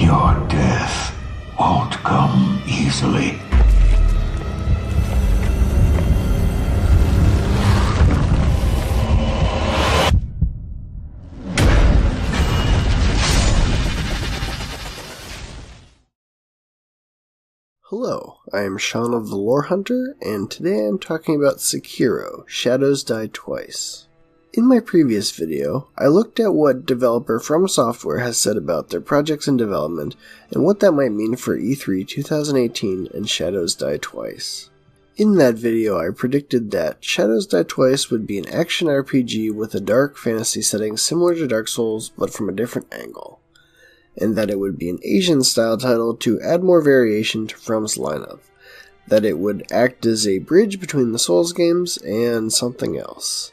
Your death won't come easily. Hello, I am Sean of the Lore Hunter, and today I am talking about Sekiro, Shadows Die Twice. In my previous video, I looked at what developer FromSoft has said about their projects in development and what that might mean for E3 2018 and Shadows Die Twice. In that video, I predicted that Shadows Die Twice would be an action RPG with a dark fantasy setting similar to Dark Souls, but from a different angle, and that it would be an Asian-style title to add more variation to From's lineup, that it would act as a bridge between the Souls games and something else,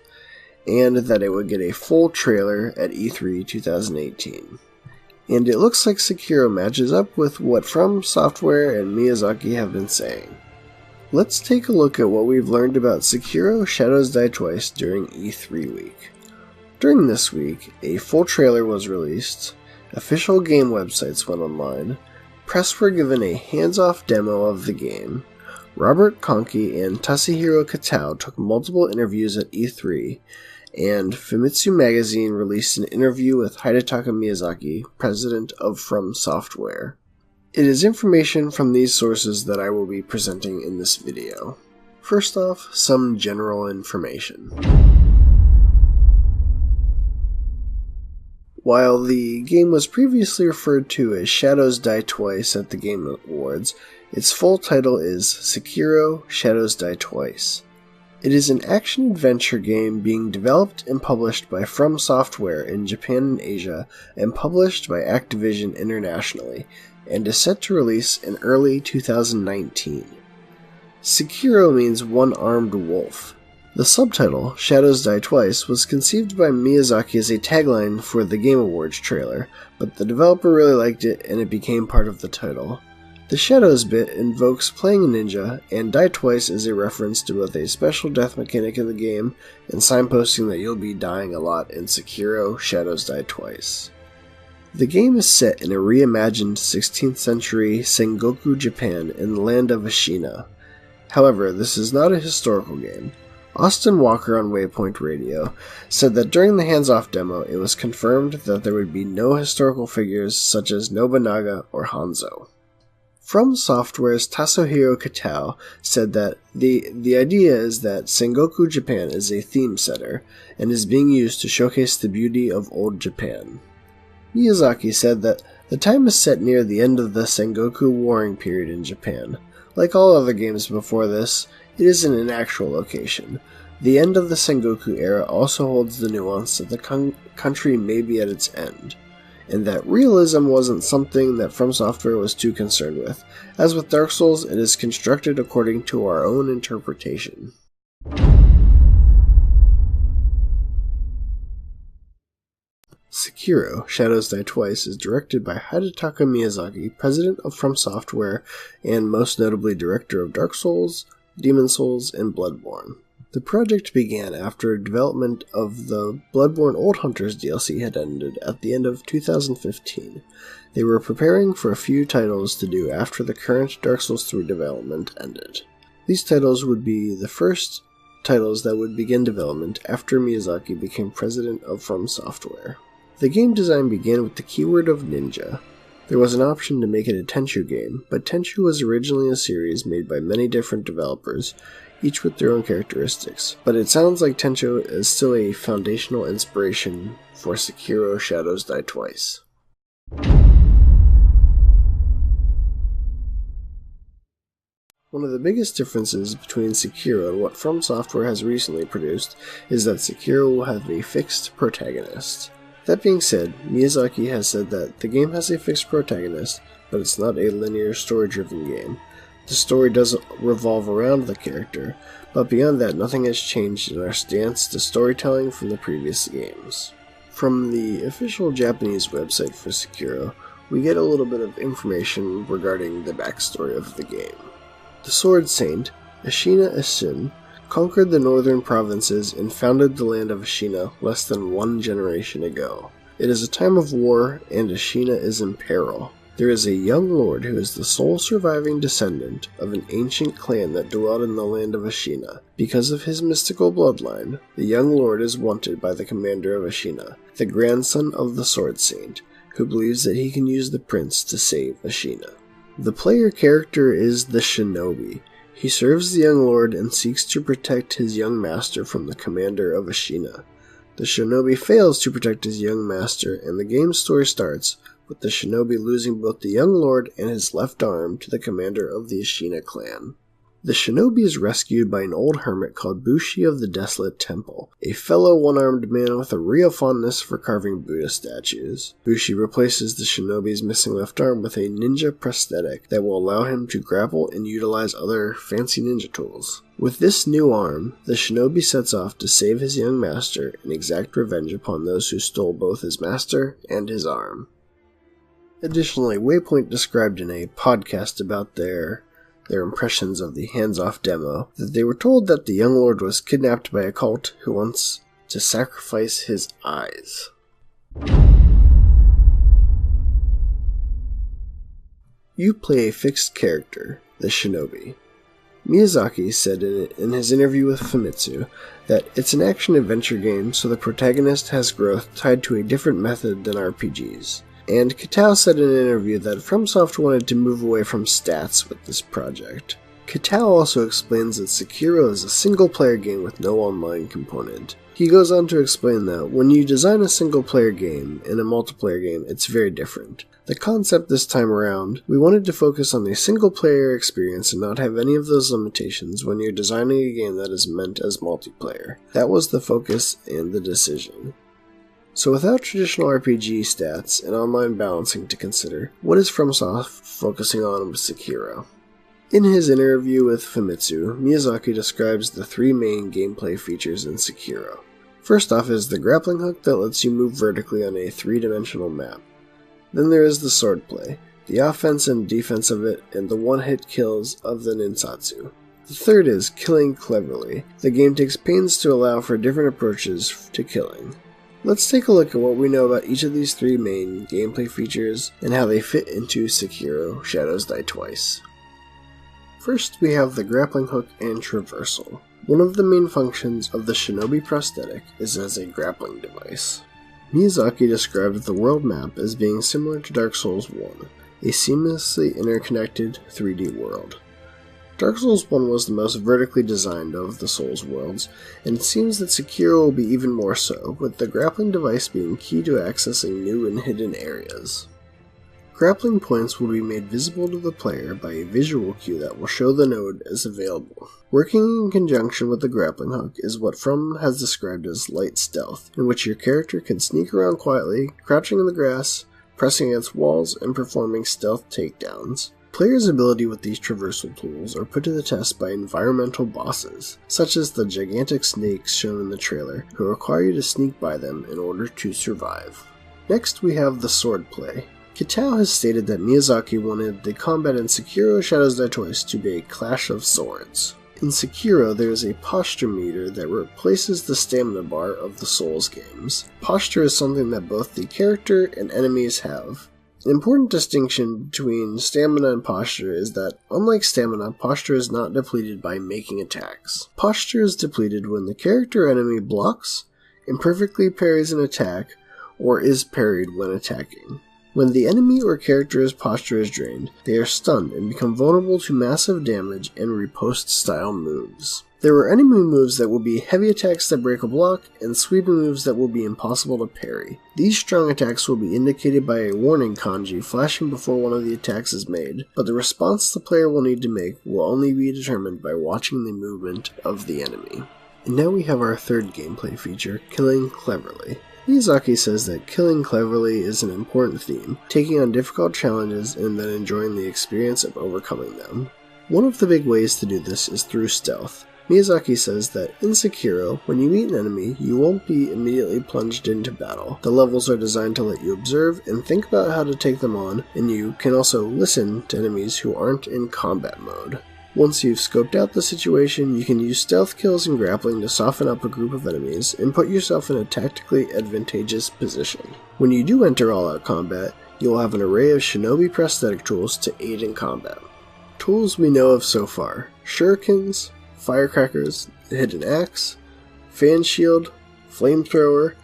and that it would get a full trailer at E3 2018. And it looks like Sekiro matches up with what From Software and Miyazaki have been saying. Let's take a look at what we've learned about Sekiro Shadows Die Twice during E3 week. During this week, a full trailer was released, official game websites went online, press were given a hands-off demo of the game, Robert Conke and Tasahiro Katao took multiple interviews at E3, and Famitsu Magazine released an interview with Hidetaka Miyazaki, president of From Software. It is information from these sources that I will be presenting in this video. First off, some general information. While the game was previously referred to as Shadows Die Twice at the Game Awards, its full title is Sekiro Shadows Die Twice. It is an action-adventure game being developed and published by From Software in Japan and Asia, and published by Activision internationally, and is set to release in early 2019. Sekiro means one-armed wolf. The subtitle, Shadows Die Twice, was conceived by Miyazaki as a tagline for the Game Awards trailer, but the developer really liked it and it became part of the title. The Shadows bit invokes playing a ninja, and Die Twice is a reference to both a special death mechanic in the game and signposting that you'll be dying a lot in Sekiro Shadows Die Twice. The game is set in a reimagined 16th century Sengoku Japan in the land of Ashina. However, this is not a historical game. Austin Walker on Waypoint Radio said that during the hands-off demo it was confirmed that there would be no historical figures such as Nobunaga or Hanzo. From Software's Tasahiro Katao said that the idea is that Sengoku Japan is a theme setter and is being used to showcase the beauty of old Japan. Miyazaki said that the time is set near the end of the Sengoku warring period in Japan. Like all other games before this, it isn't an actual location. The end of the Sengoku era also holds the nuance that the country may be at its end, and that realism wasn't something that From Software was too concerned with. As with Dark Souls, it is constructed according to our own interpretation. Sekiro Shadows Die Twice is directed by Hidetaka Miyazaki, president of From Software, and most notably director of Dark Souls, Demon Souls, and Bloodborne. The project began after development of the Bloodborne Old Hunters DLC had ended at the end of 2015. They were preparing for a few titles to do after the current Dark Souls 3 development ended. These titles would be the first titles that would begin development after Miyazaki became president of From Software. The game design began with the keyword of ninja. There was an option to make it a Tenchu game, but Tenchu was originally a series made by many different developers, each with their own characteristics, but it sounds like Tenchu is still a foundational inspiration for Sekiro Shadows Die Twice. One of the biggest differences between Sekiro and what From Software has recently produced is that Sekiro will have a fixed protagonist. That being said, Miyazaki has said that the game has a fixed protagonist, but it's not a linear story-driven game. The story doesn't revolve around the character, but beyond that, nothing has changed in our stance to storytelling from the previous games. From the official Japanese website for Sekiro, we get a little bit of information regarding the backstory of the game. The Sword Saint, Ashina Isun, conquered the northern provinces and founded the land of Ashina less than one generation ago. It is a time of war, and Ashina is in peril. There is a young lord who is the sole surviving descendant of an ancient clan that dwelled in the land of Ashina. Because of his mystical bloodline, the young lord is wanted by the commander of Ashina, the grandson of the Sword Saint, who believes that he can use the prince to save Ashina. The player character is the shinobi. He serves the young lord and seeks to protect his young master from the commander of Ashina. The shinobi fails to protect his young master, and the game's story starts with the shinobi losing both the young lord and his left arm to the commander of the Ashina clan. The shinobi is rescued by an old hermit called Bushi of the Desolate Temple, a fellow one-armed man with a real fondness for carving Buddha statues. Bushi replaces the shinobi's missing left arm with a ninja prosthetic that will allow him to grapple and utilize other fancy ninja tools. With this new arm, the shinobi sets off to save his young master and exact revenge upon those who stole both his master and his arm. Additionally, Waypoint described in a podcast about their impressions of the hands-off demo that they were told that the young lord was kidnapped by a cult who wants to sacrifice his eyes. You play a fixed character, the shinobi. Miyazaki said in his interview with Famitsu that it's an action-adventure game, so the protagonist has growth tied to a different method than RPGs. And Kitao said in an interview that FromSoft wanted to move away from stats with this project. Kitao also explains that Sekiro is a single-player game with no online component. He goes on to explain that when you design a single-player game and a multiplayer game, it's very different. The concept this time around, we wanted to focus on a single-player experience and not have any of those limitations when you're designing a game that is meant as multiplayer. That was the focus and the decision. So without traditional RPG stats and online balancing to consider, what is FromSoft focusing on with Sekiro? In his interview with Famitsu, Miyazaki describes the three main gameplay features in Sekiro. First off is the grappling hook that lets you move vertically on a three-dimensional map. Then there is the swordplay, the offense and defense of it, and the one-hit kills of the ninsatsu. The third is killing cleverly. The game takes pains to allow for different approaches to killing. Let's take a look at what we know about each of these three main gameplay features and how they fit into Sekiro: Shadows Die Twice. First, we have the grappling hook and traversal. One of the main functions of the shinobi prosthetic is as a grappling device. Miyazaki described the world map as being similar to Dark Souls 1, a seamlessly interconnected 3D world. Dark Souls 1 was the most vertically designed of the Souls worlds, and it seems that Sekiro will be even more so, with the grappling device being key to accessing new and hidden areas. Grappling points will be made visible to the player by a visual cue that will show the node as available. Working in conjunction with the grappling hook is what From has described as light stealth, in which your character can sneak around quietly, crouching in the grass, pressing against walls, and performing stealth takedowns. Players' ability with these traversal tools are put to the test by environmental bosses, such as the gigantic snakes shown in the trailer, who require you to sneak by them in order to survive. Next we have the swordplay. Kitao has stated that Miyazaki wanted the combat in Sekiro: Shadows Die Twice to be a clash of swords. In Sekiro, there is a posture meter that replaces the stamina bar of the Souls games. Posture is something that both the character and enemies have. An important distinction between stamina and posture is that, unlike stamina, posture is not depleted by making attacks. Posture is depleted when the character or enemy blocks, imperfectly parries an attack, or is parried when attacking. When the enemy or character's posture is drained, they are stunned and become vulnerable to massive damage and riposte-style moves. There are enemy moves that will be heavy attacks that break a block, and sweeping moves that will be impossible to parry. These strong attacks will be indicated by a warning kanji flashing before one of the attacks is made, but the response the player will need to make will only be determined by watching the movement of the enemy. And now we have our third gameplay feature, killing cleverly. Miyazaki says that killing cleverly is an important theme, taking on difficult challenges and then enjoying the experience of overcoming them. One of the big ways to do this is through stealth. Miyazaki says that in Sekiro, when you meet an enemy, you won't be immediately plunged into battle. The levels are designed to let you observe and think about how to take them on, and you can also listen to enemies who aren't in combat mode. Once you've scoped out the situation, you can use stealth kills and grappling to soften up a group of enemies and put yourself in a tactically advantageous position. When you do enter all-out combat, you will have an array of shinobi prosthetic tools to aid in combat. Tools we know of so far: shurikens, firecrackers, the hidden axe, fan shield, flamethrower,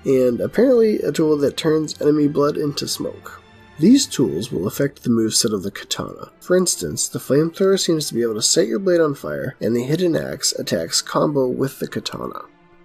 and apparently a tool that turns enemy blood into smoke. These tools will affect the moveset of the katana. For instance, the flamethrower seems to be able to set your blade on fire, and the hidden axe attacks combo with the katana.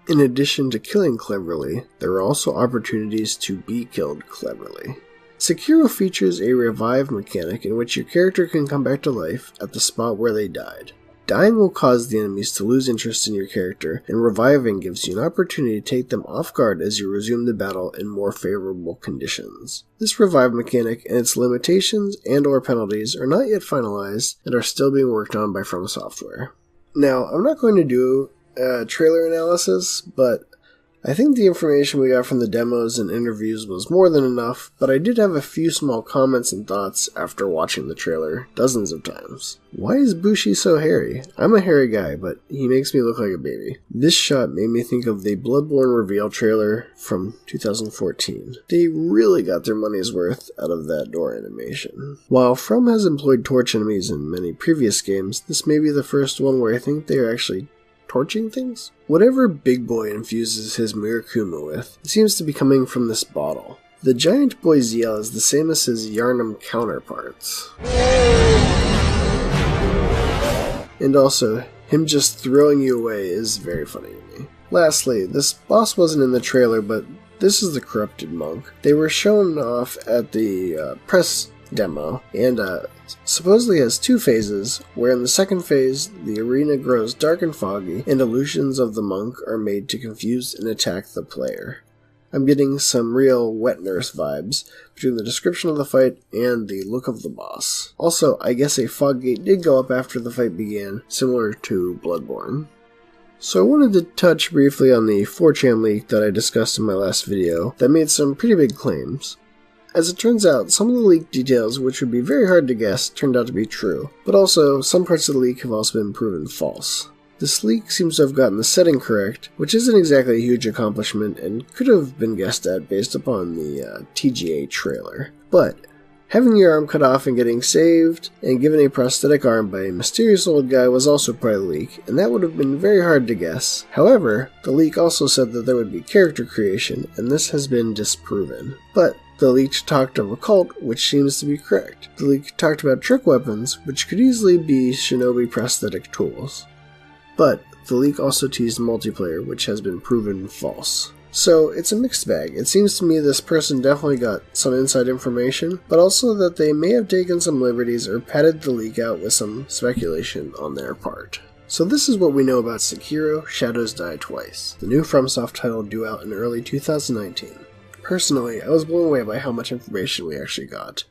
In addition to killing cleverly, there are also opportunities to be killed cleverly. Sekiro features a revive mechanic in which your character can come back to life at the spot where they died. Dying will cause the enemies to lose interest in your character, and reviving gives you an opportunity to take them off guard as you resume the battle in more favorable conditions. This revive mechanic and its limitations and/or penalties are not yet finalized and are still being worked on by FromSoft. Now, I'm not going to do a trailer analysis, but I think the information we got from the demos and interviews was more than enough, but I did have a few small comments and thoughts after watching the trailer dozens of times. Why is Bushi so hairy? I'm a hairy guy, but he makes me look like a baby. This shot made me think of the Bloodborne reveal trailer from 2014. They really got their money's worth out of that door animation. While From has employed torch enemies in many previous games, this may be the first one where I think they are actually torching things? Whatever Big Boy infuses his Mirakuma with, it seems to be coming from this bottle. The giant boy ZL is the same as his Yarnum counterparts. And also, him just throwing you away is very funny to me. Lastly, this boss wasn't in the trailer, but this is the corrupted monk. They were shown off at the press demo, and supposedly has two phases, where in the second phase, the arena grows dark and foggy, and illusions of the monk are made to confuse and attack the player. I'm getting some real Wet Nurse vibes between the description of the fight and the look of the boss. Also, I guess a fog gate did go up after the fight began, similar to Bloodborne. So I wanted to touch briefly on the 4chan leak that I discussed in my last video that made some pretty big claims. As it turns out, some of the leaked details, which would be very hard to guess, turned out to be true, but also some parts of the leak have also been proven false. This leak seems to have gotten the setting correct, which isn't exactly a huge accomplishment and could have been guessed at based upon the TGA trailer. But having your arm cut off and getting saved, and given a prosthetic arm by a mysterious old guy was also part of the leak, and that would have been very hard to guess. However, the leak also said that there would be character creation, and this has been disproven. But the leak talked of a cult, which seems to be correct. The leak talked about trick weapons, which could easily be shinobi prosthetic tools. But the leak also teased multiplayer, which has been proven false. So it's a mixed bag. It seems to me this person definitely got some inside information, but also that they may have taken some liberties or padded the leak out with some speculation on their part. So this is what we know about Sekiro: Shadows Die Twice, the new FromSoft title due out in early 2019. Personally, I was blown away by how much information we actually got.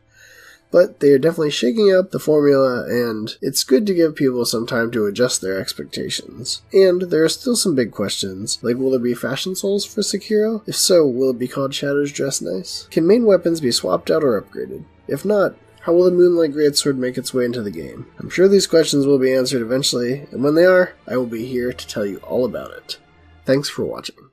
But they are definitely shaking up the formula, and it's good to give people some time to adjust their expectations. And there are still some big questions, like will there be fashion souls for Sekiro? If so, will it be called Shadows Dress Nice? Can main weapons be swapped out or upgraded? If not, how will the Moonlight Greatsword make its way into the game? I'm sure these questions will be answered eventually, and when they are, I will be here to tell you all about it. Thanks for watching.